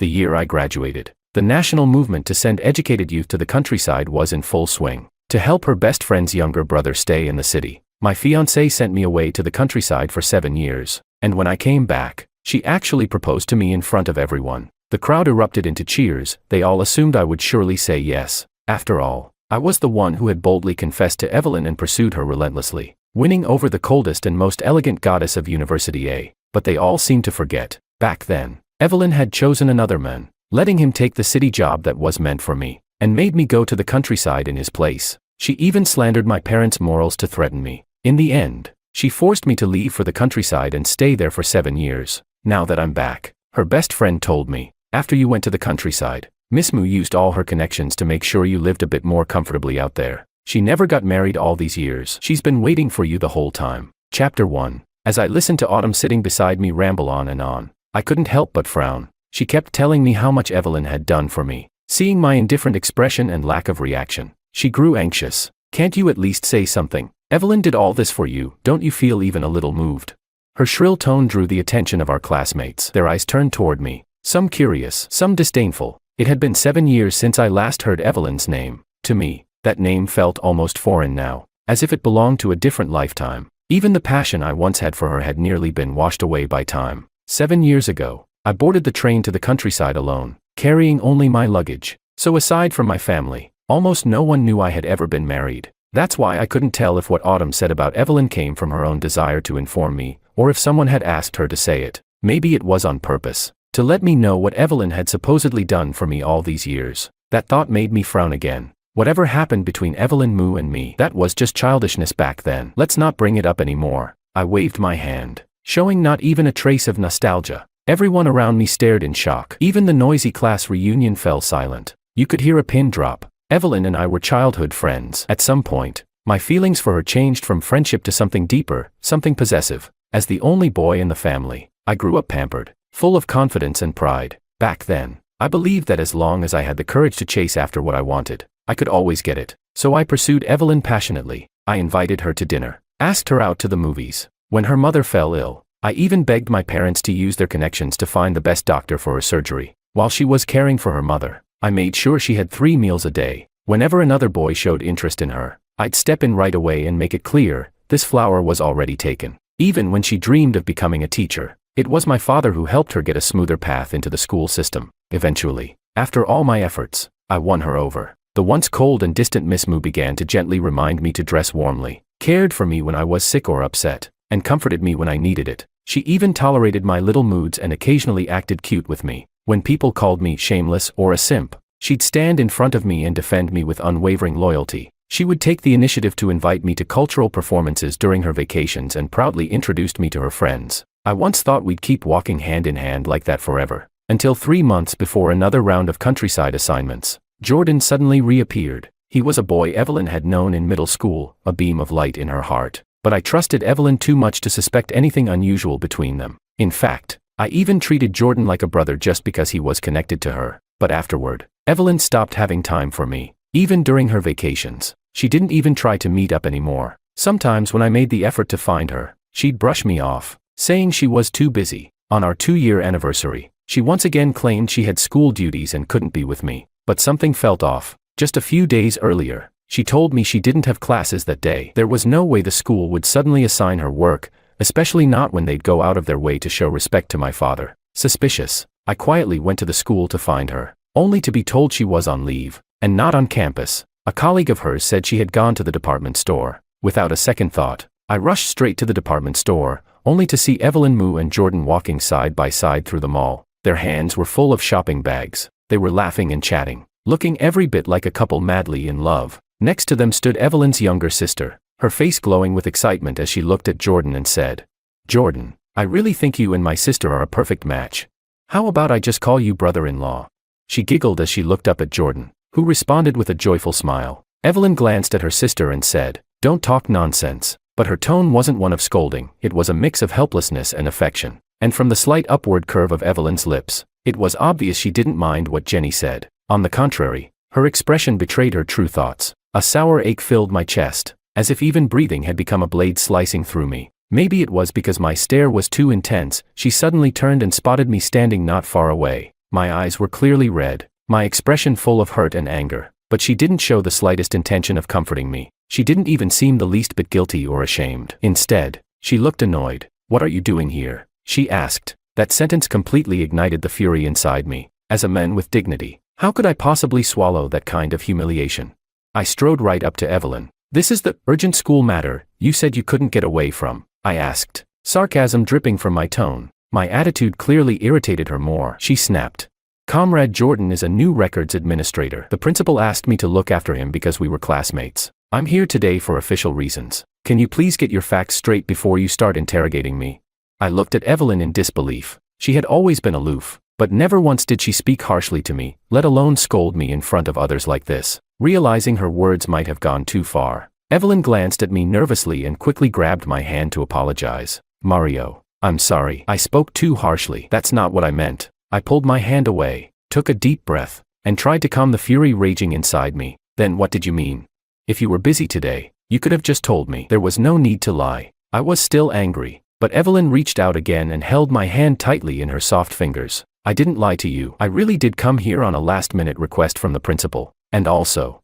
the year I graduated. The national movement to send educated youth to the countryside was in full swing. To help her best friend's younger brother stay in the city, my fiancée sent me away to the countryside for 7 years, and when I came back, she actually proposed to me in front of everyone. The crowd erupted into cheers. They all assumed I would surely say yes. After all, I was the one who had boldly confessed to Evelyn and pursued her relentlessly, winning over the coldest and most elegant goddess of University A. But they all seemed to forget, back then, Evelyn had chosen another man, letting him take the city job that was meant for me, and made me go to the countryside in his place. She even slandered my parents' morals to threaten me. In the end, she forced me to leave for the countryside and stay there for 7 years. Now that I'm back, her best friend told me, after you went to the countryside, Miss Moo used all her connections to make sure you lived a bit more comfortably out there. She never got married all these years. She's been waiting for you the whole time. Chapter 1. As I listened to Autumn sitting beside me ramble on and on, I couldn't help but frown. She kept telling me how much Evelyn had done for me. Seeing my indifferent expression and lack of reaction, she grew anxious. Can't you at least say something? Evelyn did all this for you, don't you feel even a little moved? Her shrill tone drew the attention of our classmates. Their eyes turned toward me, some curious, some disdainful. It had been 7 years since I last heard Evelyn's name. To me, that name felt almost foreign now, as if it belonged to a different lifetime. Even the passion I once had for her had nearly been washed away by time. 7 years ago, I boarded the train to the countryside alone, carrying only my luggage. So aside from my family, almost no one knew I had ever been married. That's why I couldn't tell if what Autumn said about Evelyn came from her own desire to inform me, or if someone had asked her to say it. Maybe it was on purpose, to let me know what Evelyn had supposedly done for me all these years. That thought made me frown again. Whatever happened between Evelyn Moo and me, that was just childishness back then. Let's not bring it up anymore. I waved my hand, showing not even a trace of nostalgia. Everyone around me stared in shock. Even the noisy class reunion fell silent. You could hear a pin drop. Evelyn and I were childhood friends. At some point, my feelings for her changed from friendship to something deeper, something possessive. As the only boy in the family, I grew up pampered, full of confidence and pride. Back then, I believed that as long as I had the courage to chase after what I wanted, I could always get it. So I pursued Evelyn passionately. I invited her to dinner, asked her out to the movies. When her mother fell ill, I even begged my parents to use their connections to find the best doctor for her surgery. While she was caring for her mother, I made sure she had 3 meals a day. Whenever another boy showed interest in her, I'd step in right away and make it clear, this flower was already taken. Even when she dreamed of becoming a teacher, it was my father who helped her get a smoother path into the school system. Eventually, after all my efforts, I won her over. The once cold and distant Miss Moo began to gently remind me to dress warmly, cared for me when I was sick or upset, and comforted me when I needed it. She even tolerated my little moods and occasionally acted cute with me. When people called me shameless or a simp, she'd stand in front of me and defend me with unwavering loyalty. She would take the initiative to invite me to cultural performances during her vacations and proudly introduced me to her friends. I once thought we'd keep walking hand in hand like that forever, until 3 months before another round of countryside assignments, Jordan suddenly reappeared. He was a boy Evelyn had known in middle school, a beam of light in her heart. But I trusted Evelyn too much to suspect anything unusual between them. In fact, I even treated Jordan like a brother just because he was connected to her. But afterward, Evelyn stopped having time for me. Even during her vacations, she didn't even try to meet up anymore. Sometimes when I made the effort to find her, she'd brush me off, saying she was too busy. On our 2-year anniversary, she once again claimed she had school duties and couldn't be with me. But something felt off. Just a few days earlier, she told me she didn't have classes that day. There was no way the school would suddenly assign her work, especially not when they'd go out of their way to show respect to my father. Suspicious, I quietly went to the school to find her, only to be told she was on leave, and not on campus. A colleague of hers said she had gone to the department store. Without a second thought, I rushed straight to the department store, only to see Evelyn Moo and Jordan walking side by side through the mall. Their hands were full of shopping bags. They were laughing and chatting, looking every bit like a couple madly in love. Next to them stood Evelyn's younger sister, her face glowing with excitement as she looked at Jordan and said, "Jordan, I really think you and my sister are a perfect match. How about I just call you brother-in-law?" She giggled as she looked up at Jordan, who responded with a joyful smile. Evelyn glanced at her sister and said, "Don't talk nonsense." But her tone wasn't one of scolding, it was a mix of helplessness and affection. And from the slight upward curve of Evelyn's lips, it was obvious she didn't mind what Jenny said. On the contrary, her expression betrayed her true thoughts. A sour ache filled my chest, as if even breathing had become a blade slicing through me. Maybe it was because my stare was too intense. She suddenly turned and spotted me standing not far away. My eyes were clearly red, my expression full of hurt and anger, but she didn't show the slightest intention of comforting me. She didn't even seem the least bit guilty or ashamed. Instead, she looked annoyed. "What are you doing here?" she asked. That sentence completely ignited the fury inside me. As a man with dignity, how could I possibly swallow that kind of humiliation? I strode right up to Evelyn. "This is the urgent school matter you said you couldn't get away from," I asked, sarcasm dripping from my tone. My attitude clearly irritated her more. She snapped. "Comrade Jordan is a new records administrator. The principal asked me to look after him because we were classmates. I'm here today for official reasons. Can you please get your facts straight before you start interrogating me?" I looked at Evelyn in disbelief. She had always been aloof, but never once did she speak harshly to me, let alone scold me in front of others like this. Realizing her words might have gone too far, Evelyn glanced at me nervously and quickly grabbed my hand to apologize. "Mario, I'm sorry. I spoke too harshly. That's not what I meant." I pulled my hand away, took a deep breath, and tried to calm the fury raging inside me. "Then what did you mean? If you were busy today, you could have just told me." There was no need to lie. I was still angry, but Evelyn reached out again and held my hand tightly in her soft fingers. "I didn't lie to you. I really did come here on a last-minute request from the principal, and also,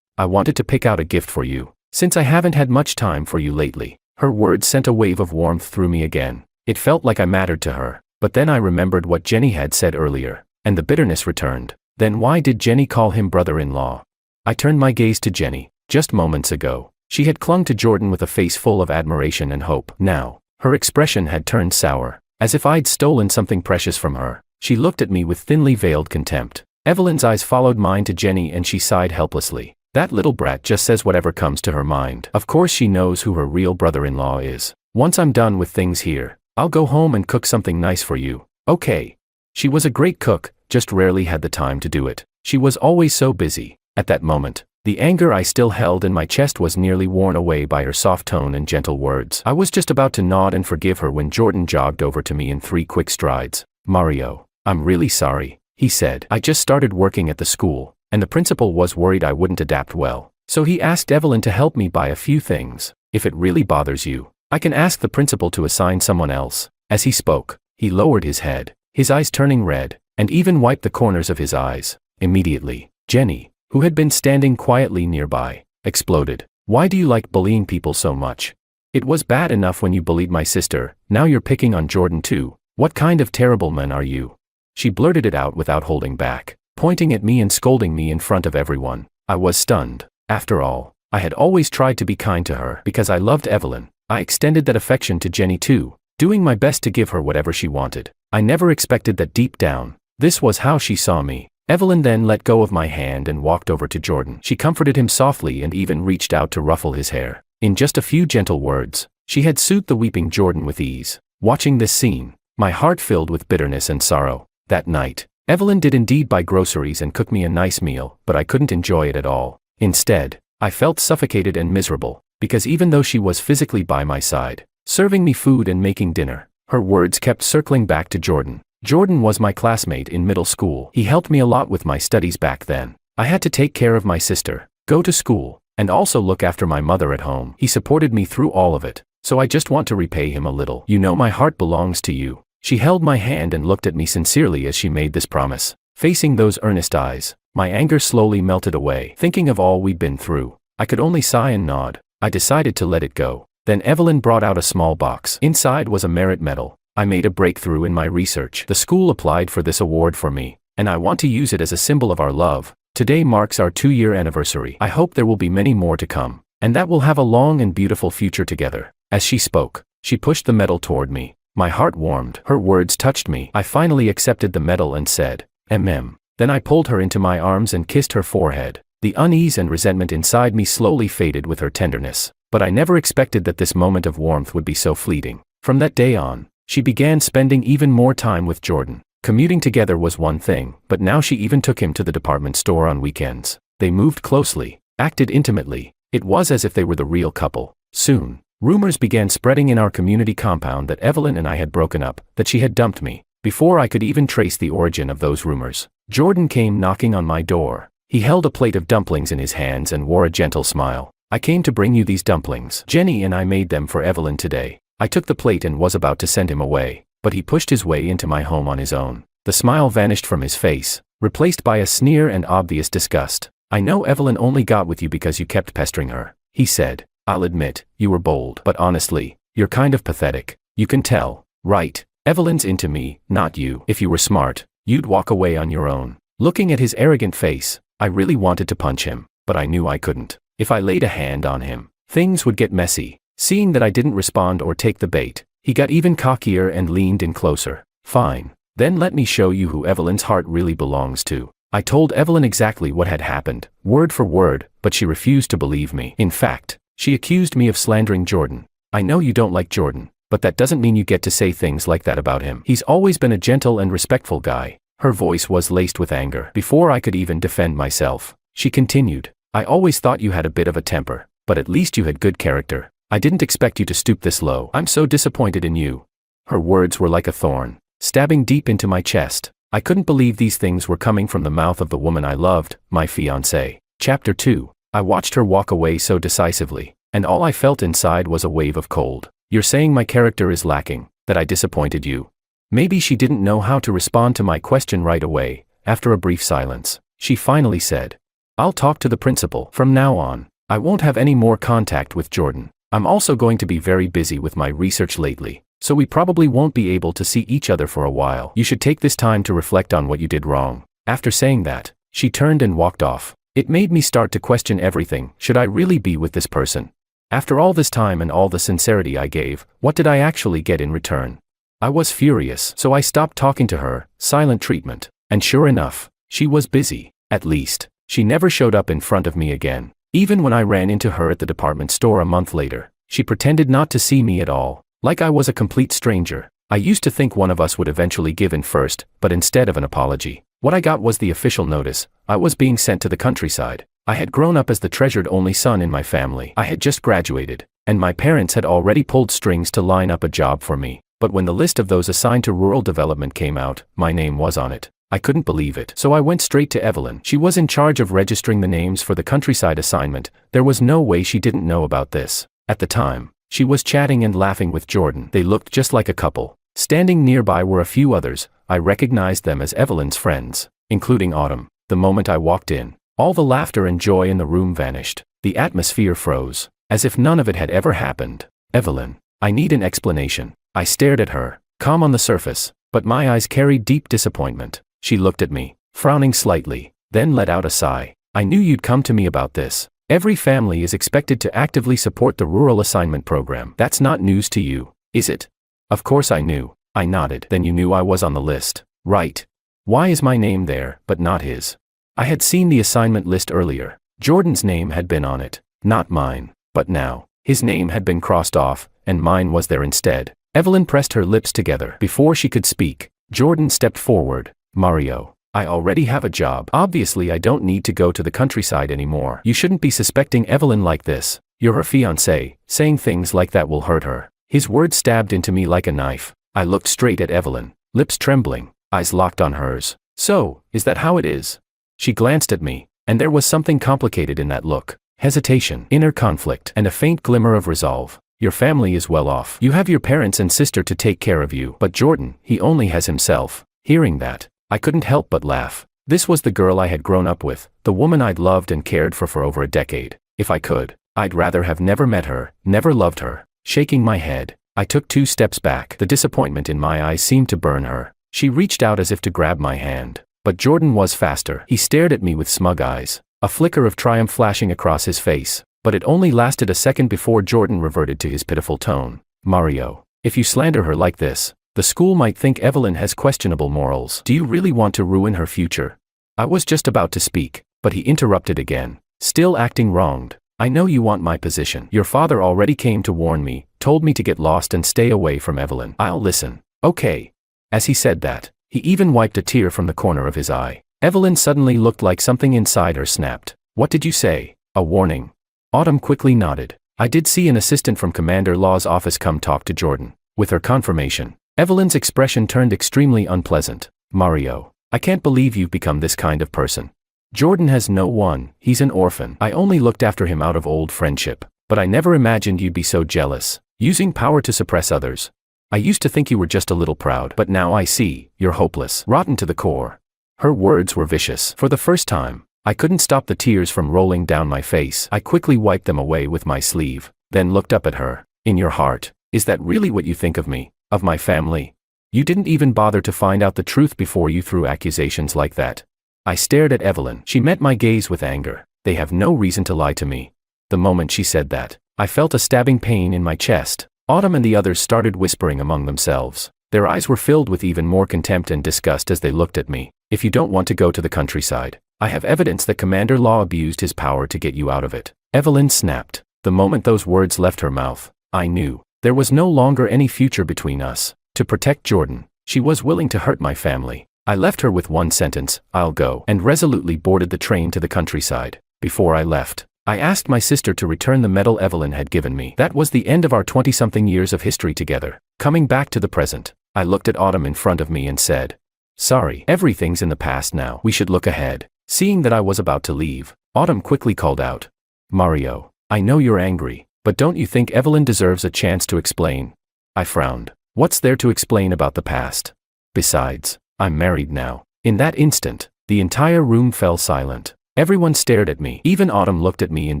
I wanted to pick out a gift for you, since I haven't had much time for you lately." Her words sent a wave of warmth through me again. It felt like I mattered to her, but then I remembered what Jenny had said earlier, and the bitterness returned. Then why did Jenny call him brother-in-law? I turned my gaze to Jenny. Just moments ago, she had clung to Jordan with a face full of admiration and hope. Now, her expression had turned sour, as if I'd stolen something precious from her. She looked at me with thinly veiled contempt. Evelyn's eyes followed mine to Jenny and she sighed helplessly. "That little brat just says whatever comes to her mind. Of course she knows who her real brother-in-law is. Once I'm done with things here, I'll go home and cook something nice for you, okay?" She was a great cook, just rarely had the time to do it. She was always so busy. At that moment, the anger I still held in my chest was nearly worn away by her soft tone and gentle words. I was just about to nod and forgive her when Jordan jogged over to me in 3 quick strides. "Mario, I'm really sorry," he said. "I just started working at the school, and the principal was worried I wouldn't adapt well. So he asked Evelyn to help me buy a few things. If it really bothers you, I can ask the principal to assign someone else." As he spoke, he lowered his head, his eyes turning red, and even wiped the corners of his eyes. Immediately, Jenny, who had been standing quietly nearby, exploded. "Why do you like bullying people so much? It was bad enough when you bullied my sister, now you're picking on Jordan too. What kind of terrible man are you?" She blurted it out without holding back, pointing at me and scolding me in front of everyone. I was stunned. After all, I had always tried to be kind to her because I loved Evelyn. I extended that affection to Jenny too, doing my best to give her whatever she wanted. I never expected that deep down, this was how she saw me. Evelyn then let go of my hand and walked over to Jordan. She comforted him softly and even reached out to ruffle his hair. In just a few gentle words, she had soothed the weeping Jordan with ease. Watching this scene, my heart filled with bitterness and sorrow. That night, Evelyn did indeed buy groceries and cook me a nice meal, but I couldn't enjoy it at all. Instead, I felt suffocated and miserable, because even though she was physically by my side, serving me food and making dinner, her words kept circling back to Jordan. Jordan was my classmate in middle school. He helped me a lot with my studies back then. I had to take care of my sister, go to school, and also look after my mother at home. He supported me through all of it, so I just want to repay him a little. You know my heart belongs to you. She held my hand and looked at me sincerely as she made this promise. Facing those earnest eyes, my anger slowly melted away. Thinking of all we'd been through, I could only sigh and nod. I decided to let it go. Then Evelyn brought out a small box. Inside was a merit medal. I made a breakthrough in my research. The school applied for this award for me, and I want to use it as a symbol of our love. Today marks our 2-year anniversary. I hope there will be many more to come, and that we'll have a long and beautiful future together. As she spoke, she pushed the medal toward me. My heart warmed. Her words touched me. I finally accepted the medal and said, "Mm." Then I pulled her into my arms and kissed her forehead. The unease and resentment inside me slowly faded with her tenderness, but I never expected that this moment of warmth would be so fleeting. From that day on, she began spending even more time with Jordan. Commuting together was one thing, but now she even took him to the department store on weekends. They moved closely, acted intimately. It was as if they were the real couple. Soon, rumors began spreading in our community compound that Evelyn and I had broken up, that she had dumped me. Before I could even trace the origin of those rumors, Jordan came knocking on my door. He held a plate of dumplings in his hands and wore a gentle smile. "I came to bring you these dumplings. Jenny and I made them for Evelyn today." I took the plate and was about to send him away, but he pushed his way into my home on his own. The smile vanished from his face, replaced by a sneer and obvious disgust. I know Evelyn only got with you because you kept pestering her, he said. I'll admit, you were bold. But honestly, you're kind of pathetic. You can tell, right? Evelyn's into me, not you. If you were smart, you'd walk away on your own. Looking at his arrogant face, I really wanted to punch him, but I knew I couldn't. If I laid a hand on him, things would get messy. Seeing that I didn't respond or take the bait, he got even cockier and leaned in closer. Fine. Then let me show you who Evelyn's heart really belongs to. I told Evelyn exactly what had happened, word for word, but she refused to believe me. In fact, she accused me of slandering Jordan. I know you don't like Jordan, but that doesn't mean you get to say things like that about him. He's always been a gentle and respectful guy. Her voice was laced with anger. Before I could even defend myself, she continued, I always thought you had a bit of a temper, but at least you had good character. I didn't expect you to stoop this low. I'm so disappointed in you. Her words were like a thorn, stabbing deep into my chest. I couldn't believe these things were coming from the mouth of the woman I loved, my fiancée. Chapter 2. I watched her walk away so decisively, and all I felt inside was a wave of cold. You're saying my character is lacking, that I disappointed you. Maybe she didn't know how to respond to my question right away. After a brief silence, she finally said, I'll talk to the principal. From now on, I won't have any more contact with Jordan. I'm also going to be very busy with my research lately, so we probably won't be able to see each other for a while. You should take this time to reflect on what you did wrong. After saying that, she turned and walked off. It made me start to question everything. Should I really be with this person? After all this time and all the sincerity I gave, what did I actually get in return? I was furious, so I stopped talking to her. Silent treatment. And sure enough, she was busy. At least, she never showed up in front of me again. Even when I ran into her at the department store a month later, she pretended not to see me at all, like I was a complete stranger. I used to think one of us would eventually give in first, but instead of an apology, what I got was the official notice. I was being sent to the countryside. I had grown up as the treasured only son in my family. I had just graduated, and my parents had already pulled strings to line up a job for me. But when the list of those assigned to rural development came out, my name was on it. I couldn't believe it. So I went straight to Evelyn. She was in charge of registering the names for the countryside assignment. There was no way she didn't know about this. At the time, she was chatting and laughing with Jordan. They looked just like a couple. Standing nearby were a few others. I recognized them as Evelyn's friends, including Autumn. The moment I walked in, all the laughter and joy in the room vanished. The atmosphere froze, as if none of it had ever happened. Evelyn, I need an explanation. I stared at her, calm on the surface, but my eyes carried deep disappointment. She looked at me, frowning slightly, then let out a sigh. I knew you'd come to me about this. Every family is expected to actively support the rural assignment program. That's not news to you, is it? Of course I knew. I nodded. Then you knew I was on the list, right? Why is my name there, but not his? I had seen the assignment list earlier. Jordan's name had been on it, not mine. But now, his name had been crossed off, and mine was there instead. Evelyn pressed her lips together. Before she could speak, Jordan stepped forward. Mario, I already have a job. Obviously I don't need to go to the countryside anymore. You shouldn't be suspecting Evelyn like this. You're her fiancé. Saying things like that will hurt her. His words stabbed into me like a knife. I looked straight at Evelyn, lips trembling, eyes locked on hers. So, is that how it is? She glanced at me, and there was something complicated in that look. Hesitation, inner conflict, and a faint glimmer of resolve. Your family is well off. You have your parents and sister to take care of you. But Jordan, he only has himself. Hearing that, I couldn't help but laugh. This was the girl I had grown up with, the woman I'd loved and cared for over a decade. If I could, I'd rather have never met her, never loved her. Shaking my head, I took 2 steps back. The disappointment in my eyes seemed to burn her. She reached out as if to grab my hand. But Jordan was faster. He stared at me with smug eyes, a flicker of triumph flashing across his face. But it only lasted a second before Jordan reverted to his pitiful tone. Mario, if you slander her like this, the school might think Evelyn has questionable morals. Do you really want to ruin her future? I was just about to speak, but he interrupted again, still acting wronged. I know you want my position. Your father already came to warn me, told me to get lost and stay away from Evelyn. I'll listen. Okay. As he said that, he even wiped a tear from the corner of his eye. Evelyn suddenly looked like something inside her snapped. What did you say? A warning? Autumn quickly nodded. I did see an assistant from Commander Law's office come talk to Jordan. With her confirmation, Evelyn's expression turned extremely unpleasant. Mario, I can't believe you've become this kind of person. Jordan has no one, he's an orphan. I only looked after him out of old friendship, but I never imagined you'd be so jealous, using power to suppress others. I used to think you were just a little proud, but now I see, you're hopeless, rotten to the core. Her words were vicious. For the first time, I couldn't stop the tears from rolling down my face. I quickly wiped them away with my sleeve, then looked up at her. In your heart, is that really what you think of me, of my family? You didn't even bother to find out the truth before you threw accusations like that. I stared at Evelyn. She met my gaze with anger. They have no reason to lie to me. The moment she said that, I felt a stabbing pain in my chest. Autumn and the others started whispering among themselves. Their eyes were filled with even more contempt and disgust as they looked at me. If you don't want to go to the countryside, I have evidence that Commander Law abused his power to get you out of it. Evelyn snapped. The moment those words left her mouth, I knew there was no longer any future between us. To protect Jordan, she was willing to hurt my family. I left her with one sentence, I'll go, and resolutely boarded the train to the countryside. Before I left, I asked my sister to return the medal Evelyn had given me. That was the end of our 20-something years of history together. Coming back to the present, I looked at Autumn in front of me and said, sorry, everything's in the past now. We should look ahead. Seeing that I was about to leave, Autumn quickly called out, Mario, I know you're angry, but don't you think Evelyn deserves a chance to explain? I frowned. What's there to explain about the past? Besides, I'm married now. In that instant, the entire room fell silent. Everyone stared at me. Even Autumn looked at me in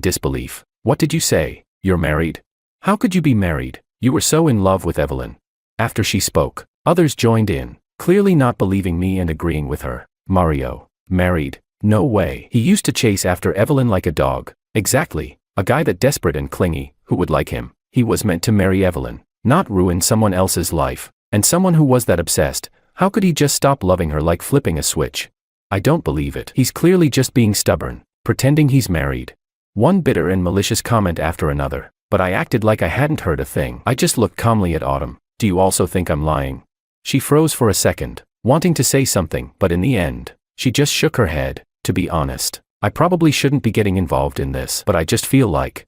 disbelief. What did you say? You're married? How could you be married? You were so in love with Evelyn. After she spoke, others joined in, clearly not believing me and agreeing with her. Mario, married? No way. He used to chase after Evelyn like a dog. Exactly. A guy that desperate and clingy, who would like him. He was meant to marry Evelyn, not ruin someone else's life. And someone who was that obsessed, how could he just stop loving her like flipping a switch? I don't believe it. He's clearly just being stubborn, pretending he's married. One bitter and malicious comment after another, but I acted like I hadn't heard a thing. I just looked calmly at Autumn. Do you also think I'm lying? She froze for a second, wanting to say something, but in the end, she just shook her head. To be honest, I probably shouldn't be getting involved in this, but I just feel like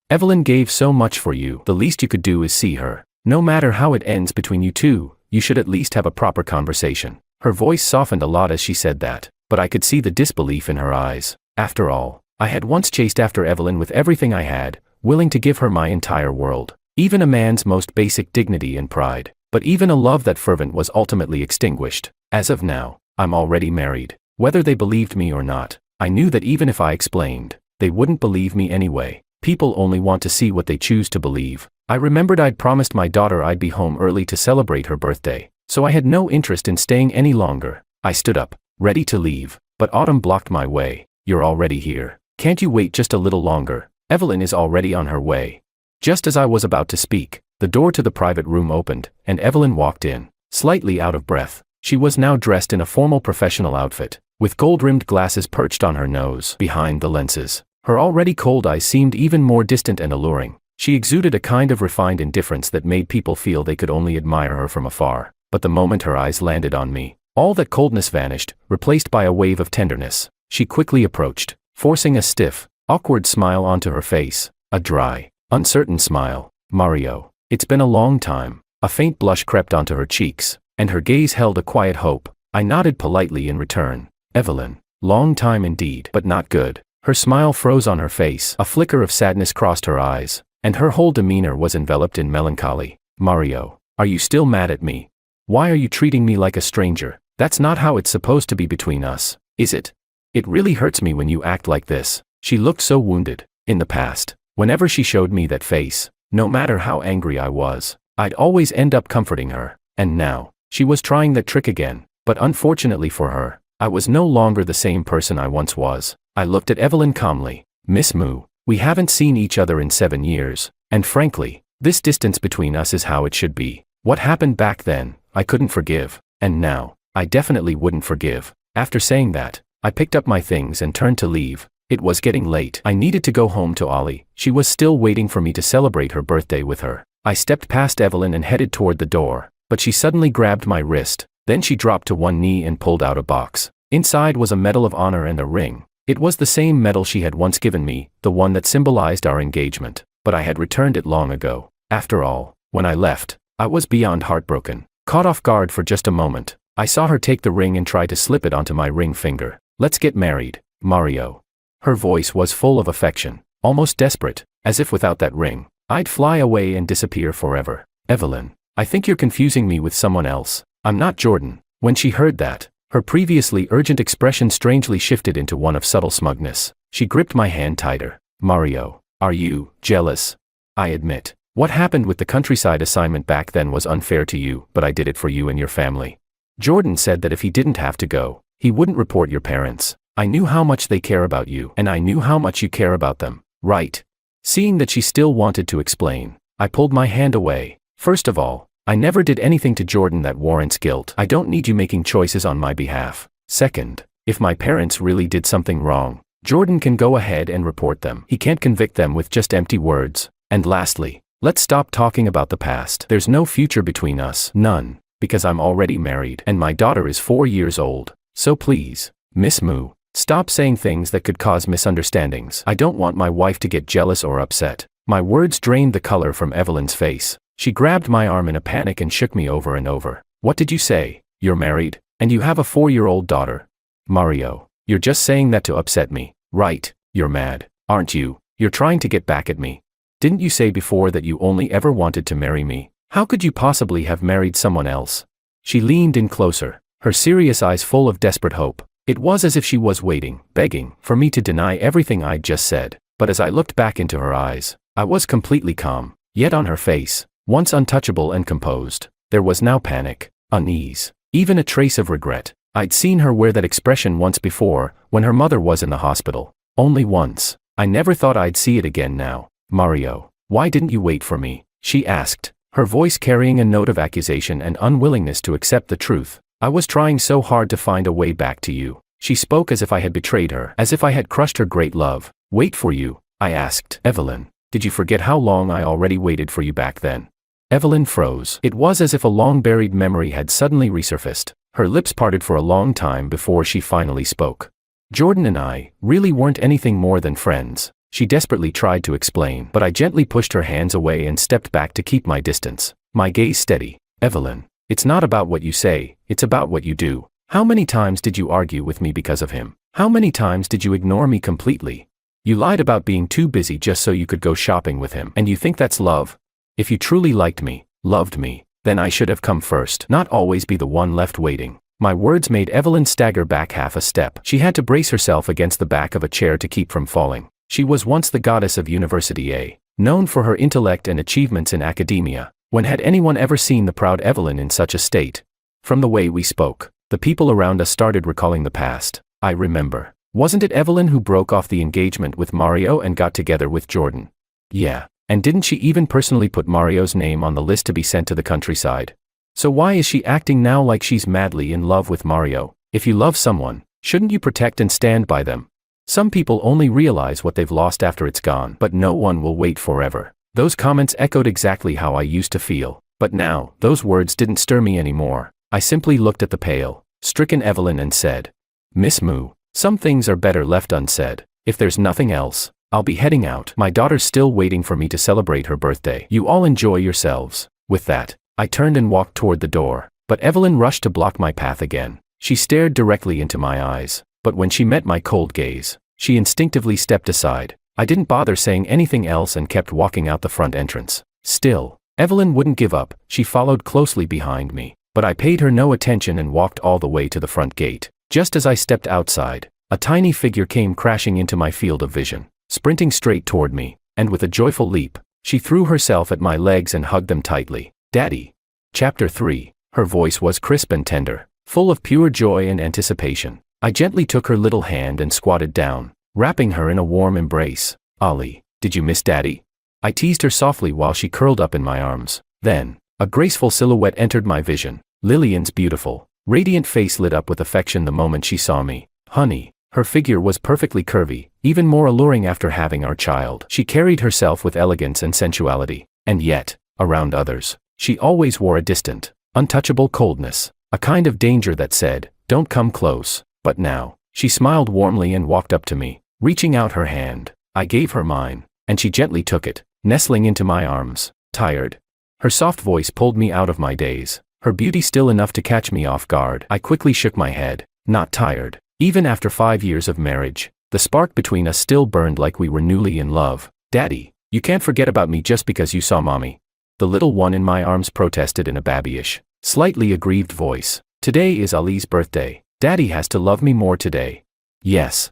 Evelyn gave so much for you. The least you could do is see her. No matter how it ends between you two, you should at least have a proper conversation. Her voice softened a lot as she said that, but I could see the disbelief in her eyes. After all, I had once chased after Evelyn with everything I had, willing to give her my entire world, even a man's most basic dignity and pride. But even a love that fervent was ultimately extinguished. As of now, I'm already married. Whether they believed me or not, I knew that even if I explained, they wouldn't believe me anyway. People only want to see what they choose to believe. I remembered I'd promised my daughter I'd be home early to celebrate her birthday, so I had no interest in staying any longer. I stood up, ready to leave, but Autumn blocked my way. You're already here. Can't you wait just a little longer? Evelyn is already on her way. Just as I was about to speak, the door to the private room opened, and Evelyn walked in, slightly out of breath. She was now dressed in a formal professional outfit, with gold-rimmed glasses perched on her nose. Behind the lenses, her already cold eyes seemed even more distant and alluring. She exuded a kind of refined indifference that made people feel they could only admire her from afar. But the moment her eyes landed on me, all that coldness vanished, replaced by a wave of tenderness. She quickly approached, forcing a stiff, awkward smile onto her face, a dry, uncertain smile. Mario, it's been a long time. A faint blush crept onto her cheeks, and her gaze held a quiet hope. I nodded politely in return. Evelyn, long time indeed, but not good. Her smile froze on her face, a flicker of sadness crossed her eyes, and her whole demeanor was enveloped in melancholy. Mario, are you still mad at me? Why are you treating me like a stranger? That's not how it's supposed to be between us, is it? It really hurts me when you act like this. She looked so wounded. In the past, whenever she showed me that face, no matter how angry I was, I'd always end up comforting her. And now, she was trying that trick again. But unfortunately for her, I was no longer the same person I once was. I looked at Evelyn calmly. Miss Moo, we haven't seen each other in 7 years, and frankly, this distance between us is how it should be. What happened back then, I couldn't forgive, and now, I definitely wouldn't forgive. After saying that, I picked up my things and turned to leave. It was getting late. I needed to go home to Ollie. She was still waiting for me to celebrate her birthday with her. I stepped past Evelyn and headed toward the door, but she suddenly grabbed my wrist. Then she dropped to one knee and pulled out a box. Inside was a Medal of Honor and a ring. It was the same medal she had once given me, the one that symbolized our engagement, but I had returned it long ago. After all, when I left, I was beyond heartbroken. Caught off guard for just a moment, I saw her take the ring and try to slip it onto my ring finger. Let's get married, Mario. Her voice was full of affection, almost desperate, as if without that ring, I'd fly away and disappear forever. Evelyn, I think you're confusing me with someone else. I'm not Jordan." When she heard that, her previously urgent expression strangely shifted into one of subtle smugness. She gripped my hand tighter. "Mario, are you jealous?" "I admit, what happened with the countryside assignment back then was unfair to you, but I did it for you and your family. Jordan said that if he didn't have to go, he wouldn't report your parents. I knew how much they care about you, and I knew how much you care about them, right?" Seeing that she still wanted to explain, I pulled my hand away. "First of all, I never did anything to Jordan that warrants guilt. I don't need you making choices on my behalf. Second, if my parents really did something wrong, Jordan can go ahead and report them. He can't convict them with just empty words. And lastly, let's stop talking about the past. There's no future between us. None. Because I'm already married and my daughter is 4 years old. So please, Miss Moo, stop saying things that could cause misunderstandings. I don't want my wife to get jealous or upset." My words drained the color from Evelyn's face. She grabbed my arm in a panic and shook me over and over. "What did you say? You're married, and you have a 4-year-old daughter? Mario, you're just saying that to upset me, right? You're mad, aren't you? You're trying to get back at me. Didn't you say before that you only ever wanted to marry me? How could you possibly have married someone else?" She leaned in closer, her serious eyes full of desperate hope. It was as if she was waiting, begging, for me to deny everything I'd just said. But as I looked back into her eyes, I was completely calm. Yet on her face, once untouchable and composed, there was now panic, unease, even a trace of regret. I'd seen her wear that expression once before, when her mother was in the hospital. Only once. I never thought I'd see it again now. "Mario, why didn't you wait for me?" she asked, her voice carrying a note of accusation and unwillingness to accept the truth. "I was trying so hard to find a way back to you." She spoke as if I had betrayed her, as if I had crushed her great love. "Wait for you?" I asked. "Evelyn, did you forget how long I already waited for you back then?" Evelyn froze. It was as if a long-buried memory had suddenly resurfaced. Her lips parted for a long time before she finally spoke. "Jordan and I really weren't anything more than friends," she desperately tried to explain, but I gently pushed her hands away and stepped back to keep my distance, my gaze steady. "Evelyn, it's not about what you say, it's about what you do. How many times did you argue with me because of him? How many times did you ignore me completely? You lied about being too busy just so you could go shopping with him, and you think that's love? If you truly liked me, loved me, then I should have come first, not always be the one left waiting." My words made Evelyn stagger back half a step. She had to brace herself against the back of a chair to keep from falling. She was once the goddess of University A, known for her intellect and achievements in academia. When had anyone ever seen the proud Evelyn in such a state? From the way we spoke, the people around us started recalling the past. I remember. Wasn't it Evelyn who broke off the engagement with Mario and got together with Jordan? Yeah. And didn't she even personally put Mario's name on the list to be sent to the countryside? So why is she acting now like she's madly in love with Mario? If you love someone, shouldn't you protect and stand by them? Some people only realize what they've lost after it's gone, but no one will wait forever. Those comments echoed exactly how I used to feel. But now, those words didn't stir me anymore. I simply looked at the pale, stricken Evelyn and said, "Miss Moo, some things are better left unsaid. If there's nothing else, I'll be heading out. My daughter's still waiting for me to celebrate her birthday. You all enjoy yourselves." With that, I turned and walked toward the door, but Evelyn rushed to block my path again. She stared directly into my eyes, but when she met my cold gaze, she instinctively stepped aside. I didn't bother saying anything else and kept walking out the front entrance. Still, Evelyn wouldn't give up. She followed closely behind me, but I paid her no attention and walked all the way to the front gate. Just as I stepped outside, a tiny figure came crashing into my field of vision. Sprinting straight toward me, and with a joyful leap, she threw herself at my legs and hugged them tightly. "Daddy." Chapter 3. Her voice was crisp and tender, full of pure joy and anticipation. I gently took her little hand and squatted down, wrapping her in a warm embrace. "Ollie, did you miss Daddy?" I teased her softly while she curled up in my arms. Then, a graceful silhouette entered my vision. Lillian's beautiful, radiant face lit up with affection the moment she saw me. "Honey." Her figure was perfectly curvy, even more alluring after having our child. She carried herself with elegance and sensuality, and yet, around others, she always wore a distant, untouchable coldness, a kind of danger that said, "Don't come close." But now, she smiled warmly and walked up to me. Reaching out her hand, I gave her mine, and she gently took it, nestling into my arms. "Tired?" Her soft voice pulled me out of my daze, her beauty still enough to catch me off guard. I quickly shook my head. "Not tired." Even after 5 years of marriage, the spark between us still burned like we were newly in love. "Daddy, you can't forget about me just because you saw Mommy." The little one in my arms protested in a babyish, slightly aggrieved voice. Today is Ali's birthday. Daddy has to love me more today. Yes,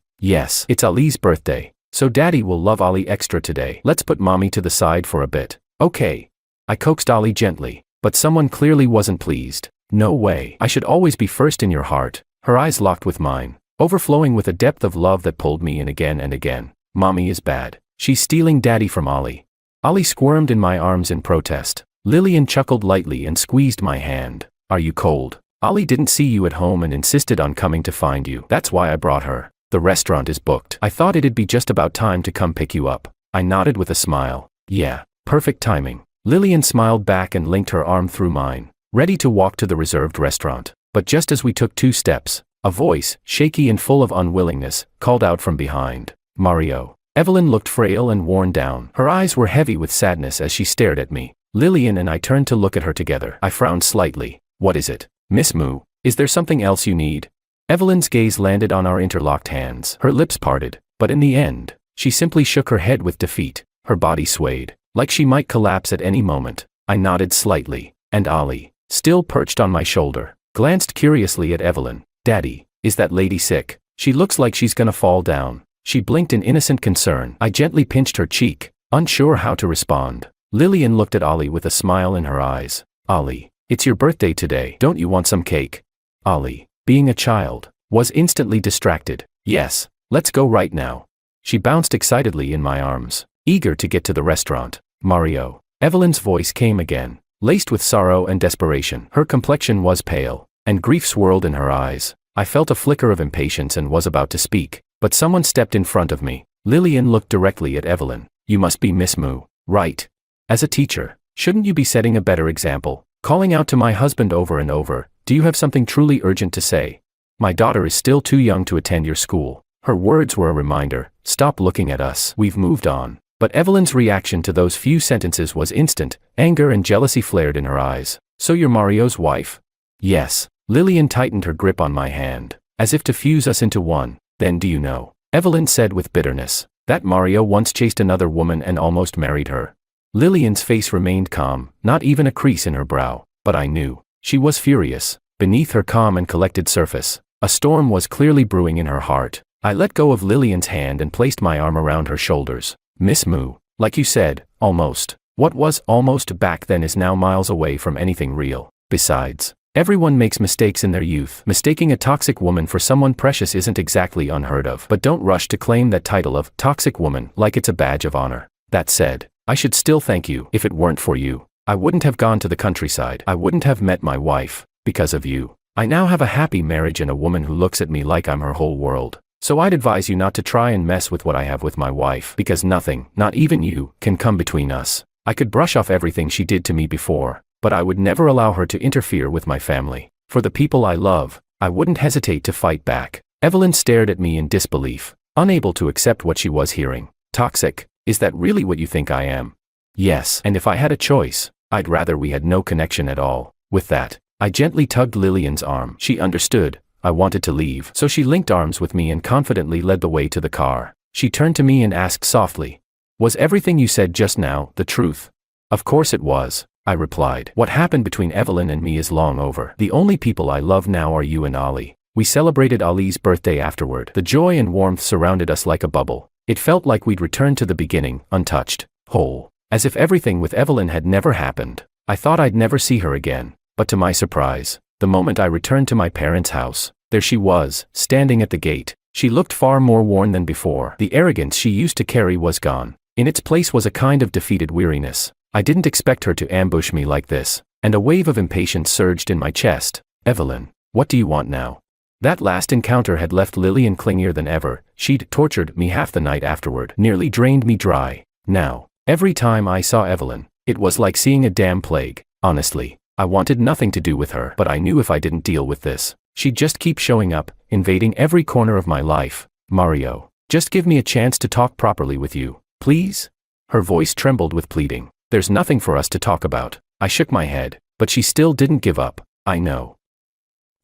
it's Ali's birthday. So Daddy will love Ali extra today. Let's put Mommy to the side for a bit. Okay. I coaxed Ali gently, but someone clearly wasn't pleased. No way. I should always be first in your heart. Her eyes locked with mine, overflowing with a depth of love that pulled me in again and again. Mommy is bad. She's stealing Daddy from Ali. Ali squirmed in my arms in protest. Lillian chuckled lightly and squeezed my hand. Are you cold? Ali didn't see you at home and insisted on coming to find you. That's why I brought her. The restaurant is booked. I thought it'd be just about time to come pick you up. I nodded with a smile. Yeah, perfect timing. Lillian smiled back and linked her arm through mine, ready to walk to the reserved restaurant. But just as we took 2 steps, a voice, shaky and full of unwillingness, called out from behind. Mario. Evelyn looked frail and worn down. Her eyes were heavy with sadness as she stared at me. Lillian and I turned to look at her together. I frowned slightly. What is it? Miss Moo, is there something else you need? Evelyn's gaze landed on our interlocked hands. Her lips parted, but in the end, she simply shook her head with defeat. Her body swayed, like she might collapse at any moment. I nodded slightly, and Ali, still perched on my shoulder, glanced curiously at Evelyn. Daddy, is that lady sick? She looks like she's gonna fall down. She blinked in innocent concern. I gently pinched her cheek, unsure how to respond. Lillian looked at Ali with a smile in her eyes. Ali, it's your birthday today. Don't you want some cake? Ali, being a child, was instantly distracted. Yes, let's go right now. She bounced excitedly in my arms, eager to get to the restaurant. Mario. Evelyn's voice came again, laced with sorrow and desperation. Her complexion was pale, and grief swirled in her eyes. I felt a flicker of impatience and was about to speak, but someone stepped in front of me. Lillian looked directly at Evelyn. You must be Miss Moo, right? As a teacher, shouldn't you be setting a better example? Calling out to my husband over and over, do you have something truly urgent to say? My daughter is still too young to attend your school. Her words were a reminder. Stop looking at us. We've moved on. But Evelyn's reaction to those few sentences was instant. Anger and jealousy flared in her eyes. So you're Mario's wife? Yes. Lillian tightened her grip on my hand, as if to fuse us into one. Then do you know? Evelyn said with bitterness, that Mario once chased another woman and almost married her. Lillian's face remained calm, not even a crease in her brow, but I knew. She was furious. Beneath her calm and collected surface, a storm was clearly brewing in her heart. I let go of Lillian's hand and placed my arm around her shoulders. Miss Moo, like you said, almost. What was almost back then is now miles away from anything real. Besides, everyone makes mistakes in their youth. Mistaking a toxic woman for someone precious isn't exactly unheard of. But don't rush to claim that title of toxic woman like it's a badge of honor. That said, I should still thank you. If it weren't for you, I wouldn't have gone to the countryside. I wouldn't have met my wife. Because of you, I now have a happy marriage and a woman who looks at me like I'm her whole world. So I'd advise you not to try and mess with what I have with my wife, because nothing, not even you, can come between us. I could brush off everything she did to me before, but I would never allow her to interfere with my family. For the people I love, I wouldn't hesitate to fight back. Evelyn stared at me in disbelief, unable to accept what she was hearing. Toxic? Is that really what you think I am? Yes, and if I had a choice, I'd rather we had no connection at all. With that, I gently tugged Lillian's arm. She understood. I wanted to leave, so she linked arms with me and confidently led the way to the car. She turned to me and asked softly, was everything you said just now the truth? Of course it was, I replied. What happened between Evelyn and me is long over. The only people I love now are you and Ali. We celebrated Ali's birthday afterward. The joy and warmth surrounded us like a bubble. It felt like we'd returned to the beginning, untouched, whole, as if everything with Evelyn had never happened. I thought I'd never see her again, but to my surprise, the moment I returned to my parents' house, there she was, standing at the gate. She looked far more worn than before. The arrogance she used to carry was gone. In its place was a kind of defeated weariness. I didn't expect her to ambush me like this, and a wave of impatience surged in my chest. Evelyn, what do you want now? That last encounter had left Lillian clingier than ever. She'd tortured me half the night afterward, nearly drained me dry. Now, every time I saw Evelyn, it was like seeing a damn plague. Honestly, I wanted nothing to do with her, but I knew if I didn't deal with this, she'd just keep showing up, invading every corner of my life. Mario, just give me a chance to talk properly with you, please? Her voice trembled with pleading. There's nothing for us to talk about. I shook my head, but she still didn't give up. I know.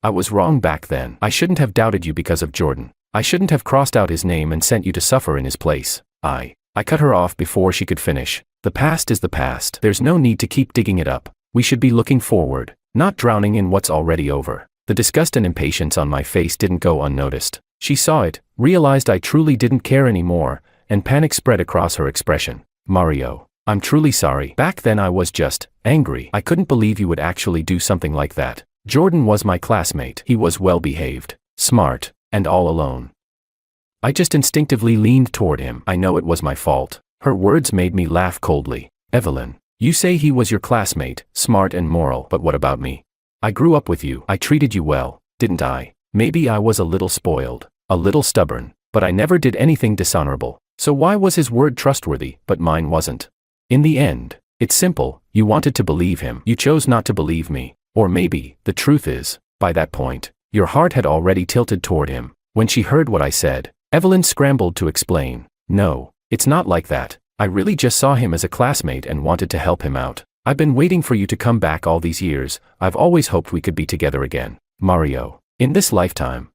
I was wrong back then. I shouldn't have doubted you because of Jordan. I shouldn't have crossed out his name and sent you to suffer in his place. I cut her off before she could finish. The past is the past. There's no need to keep digging it up. We should be looking forward, not drowning in what's already over. The disgust and impatience on my face didn't go unnoticed. She saw it, realized I truly didn't care anymore, and panic spread across her expression. Mario, I'm truly sorry. Back then I was just angry. I couldn't believe you would actually do something like that. Jordan was my classmate. He was well-behaved, smart, and all alone. I just instinctively leaned toward him. I know it was my fault. Her words made me laugh coldly. Evelyn, you say he was your classmate, smart and moral, but what about me? I grew up with you. I treated you well, didn't I? Maybe I was a little spoiled, a little stubborn, but I never did anything dishonorable. So why was his word trustworthy, but mine wasn't? In the end, it's simple. You wanted to believe him. You chose not to believe me. Or maybe, the truth is, by that point, your heart had already tilted toward him. When she heard what I said, Evelyn scrambled to explain. No, it's not like that. I really just saw him as a classmate and wanted to help him out. I've been waiting for you to come back all these years. I've always hoped we could be together again. Mario, in this lifetime.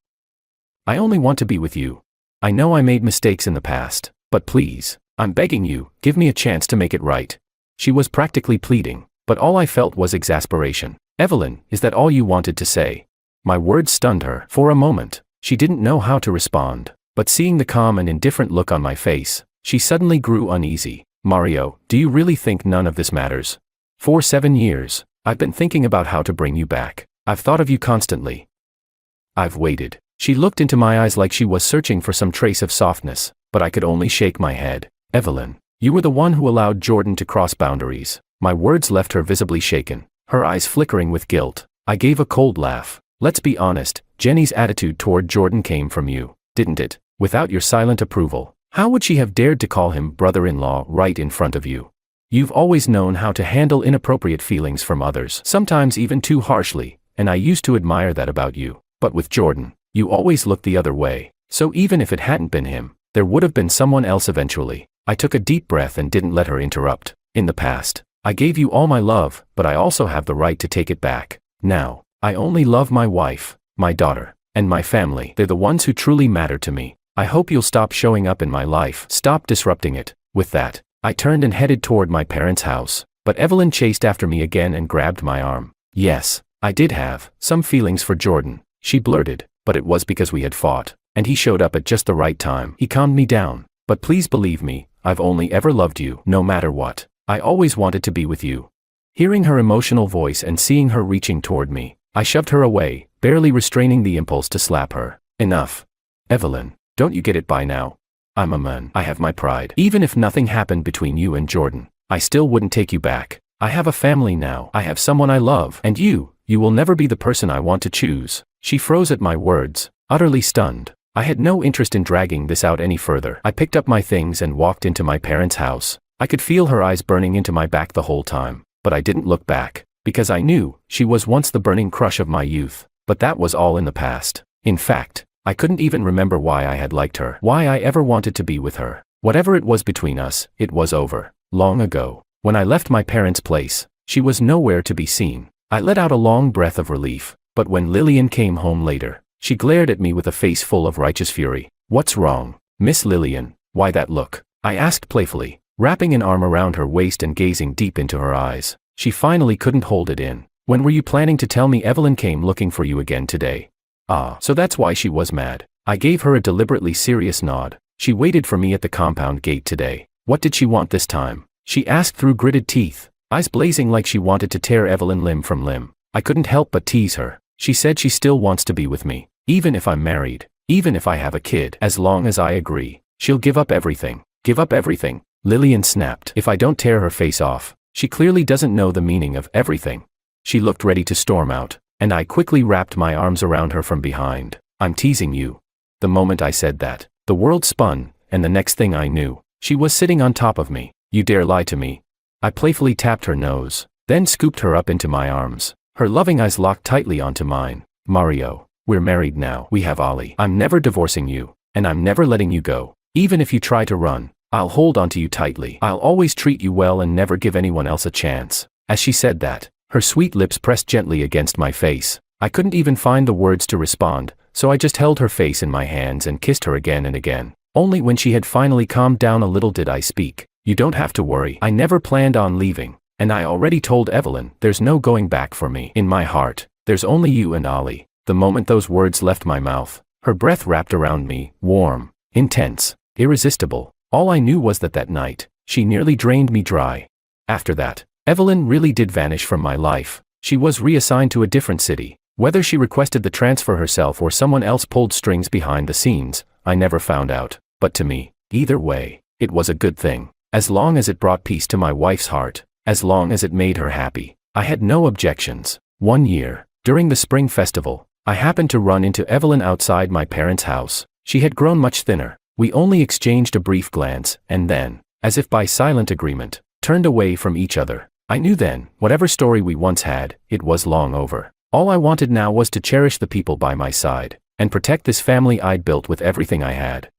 I only want to be with you. I know I made mistakes in the past, but please, I'm begging you, give me a chance to make it right. She was practically pleading, but all I felt was exasperation. Evelyn, is that all you wanted to say? My words stunned her. For a moment, she didn't know how to respond, but seeing the calm and indifferent look on my face, she suddenly grew uneasy. Mario, do you really think none of this matters? For 7 years, I've been thinking about how to bring you back. I've thought of you constantly. I've waited. She looked into my eyes like she was searching for some trace of softness, but I could only shake my head. Evelyn, you were the one who allowed Jordan to cross boundaries. My words left her visibly shaken, her eyes flickering with guilt. I gave a cold laugh. Let's be honest, Jenny's attitude toward Jordan came from you, didn't it? Without your silent approval, how would she have dared to call him brother-in-law right in front of you? You've always known how to handle inappropriate feelings from others, sometimes even too harshly, and I used to admire that about you. But with Jordan, you always looked the other way. So even if it hadn't been him, there would have been someone else eventually. I took a deep breath and didn't let her interrupt. In the past, I gave you all my love, but I also have the right to take it back. Now, I only love my wife, my daughter, and my family. They're the ones who truly matter to me. I hope you'll stop showing up in my life. Stop disrupting it. With that, I turned and headed toward my parents' house, but Evelyn chased after me again and grabbed my arm. Yes, I did have some feelings for Jordan, she blurted, but it was because we had fought, and he showed up at just the right time. He calmed me down. But please believe me, I've only ever loved you, no matter what. I always wanted to be with you. Hearing her emotional voice and seeing her reaching toward me, I shoved her away, barely restraining the impulse to slap her. Enough. Evelyn, don't you get it by now? I'm a man. I have my pride. Even if nothing happened between you and Jordan, I still wouldn't take you back. I have a family now. I have someone I love. And you will never be the person I want to choose. She froze at my words, utterly stunned. I had no interest in dragging this out any further. I picked up my things and walked into my parents' house. I could feel her eyes burning into my back the whole time, but I didn't look back, because I knew she was once the burning crush of my youth. But that was all in the past. In fact, I couldn't even remember why I had liked her, why I ever wanted to be with her. Whatever it was between us, it was over, long ago. When I left my parents' place, she was nowhere to be seen. I let out a long breath of relief, but when Lillian came home later, she glared at me with a face full of righteous fury. What's wrong, Miss Lillian? Why that look? I asked playfully, wrapping an arm around her waist and gazing deep into her eyes. She finally couldn't hold it in. When were you planning to tell me Evelyn came looking for you again today? Ah, so that's why she was mad. I gave her a deliberately serious nod. She waited for me at the compound gate today. What did she want this time? She asked through gritted teeth, eyes blazing like she wanted to tear Evelyn limb from limb. I couldn't help but tease her. She said she still wants to be with me, even if I'm married, even if I have a kid. As long as I agree, she'll give up everything. Give up everything? Lillian snapped. If I don't tear her face off, she clearly doesn't know the meaning of everything. She looked ready to storm out, and I quickly wrapped my arms around her from behind. I'm teasing you. The moment I said that, the world spun, and the next thing I knew, she was sitting on top of me. You dare lie to me? I playfully tapped her nose, then scooped her up into my arms. Her loving eyes locked tightly onto mine. Mario, we're married now. We have Ollie. I'm never divorcing you, and I'm never letting you go. Even if you try to run, I'll hold onto you tightly. I'll always treat you well and never give anyone else a chance. As she said that, her sweet lips pressed gently against my face. I couldn't even find the words to respond, so I just held her face in my hands and kissed her again and again. Only when she had finally calmed down a little did I speak. You don't have to worry. I never planned on leaving, and I already told Evelyn there's no going back for me. In my heart, there's only you and Ollie. The moment those words left my mouth, her breath wrapped around me, warm, intense, irresistible. All I knew was that that night, she nearly drained me dry. After that, Evelyn really did vanish from my life. She was reassigned to a different city. Whether she requested the transfer herself or someone else pulled strings behind the scenes, I never found out. But to me, either way, it was a good thing. As long as it brought peace to my wife's heart, as long as it made her happy, I had no objections. One year, during the spring festival, I happened to run into Evelyn outside my parents' house. She had grown much thinner. We only exchanged a brief glance, and then, as if by silent agreement, turned away from each other. I knew then, whatever story we once had, it was long over. All I wanted now was to cherish the people by my side, and protect this family I'd built with everything I had.